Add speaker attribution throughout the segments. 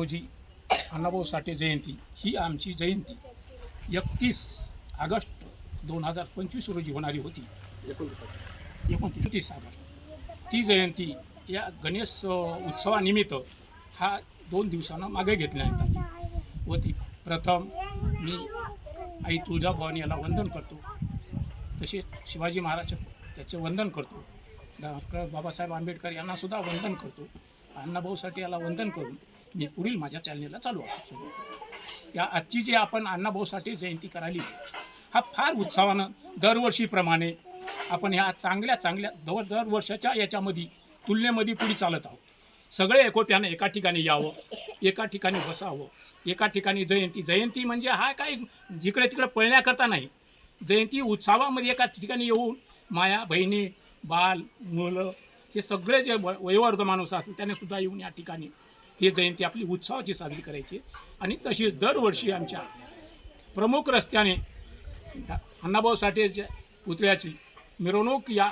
Speaker 1: रोजी अण्णाभाऊ साठे जयंती ही आमची जयंती 31 ऑगस्ट 2025 रोजी होणारी होती. 29 ऑगस्ट ती जयंती या गणेश उत्सवानिमित्त हा 2 दिवसांना मागे घेतल्यात आली होती. प्रथम मी आई तुळजाभवानी याला वंदन करतो, तसेच शिवाजी महाराज त्याचे वंदन करतो, डॉक्टर बाबासाहेब आंबेडकर यांनासुद्धा वंदन करतो. अण्णाभाऊ साठे याला वंदन करून मी पुढील माझ्या चॅनलला चालू आहे. या आजची जी आपण अण्णाभाऊ साठे जयंती करायली हा फार उत्साहानं दरवर्षीप्रमाणे आपण ह्या चांगल्या दरवर्षाच्या याच्यामध्ये तुलनेमध्ये पुढे चालत आहोत. सगळे एकोप्याने एका ठिकाणी यावं, एका ठिकाणी बसावं, एका ठिकाणी जयंती म्हणजे हा काय जिकडे तिकडे पळण्याकरता नाही. जयंती उत्सवामध्ये एका ठिकाणी येऊन माया बहिणी बाल मुलं हे सगळे जे वयोवर्ग माणूस असतील त्याने सुद्धा येऊन या ठिकाणी ही जयंती आपली उत्सवाची साजरी करायची. आणि तशी दरवर्षी आमच्या प्रमुख रस्त्याने अण्णाभाऊ साठेच्या पुतळ्याची मिरवणूक या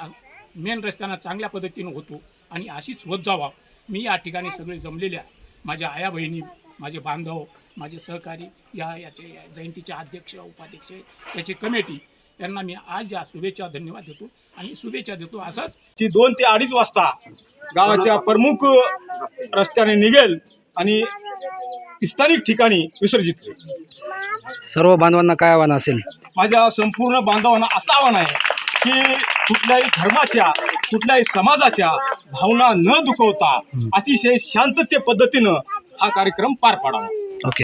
Speaker 1: मेन रस्त्यानं चांगल्या पद्धतीनं होतो आणि अशीच होत जावा. मी या ठिकाणी सगळे जमलेल्या माझ्या आया बहिणी, माझे बांधव, माझे सहकारी, याचे जयंतीचे अध्यक्ष उपाध्यक्ष याची कमिटी यांना मी आज या शुभेच्छा धन्यवाद देतो आणि शुभेच्छा देतो. असाच
Speaker 2: 2 ते 2:30 वाजता गावाच्या प्रमुख रस्त्याने निघेल आणि स्थानिक ठिकाणी विसर्जित होईल.
Speaker 3: सर्व बांधवांना काय आव्हान असेल?
Speaker 2: माझ्या संपूर्ण बांधवांना असं आव्हान आहे की कुठल्याही धर्माच्या कुठल्याही समाजाच्या भावना न दुखवता अतिशय शांतते पद्धतीनं हा कार्यक्रम पार पाडावा.
Speaker 3: ओके.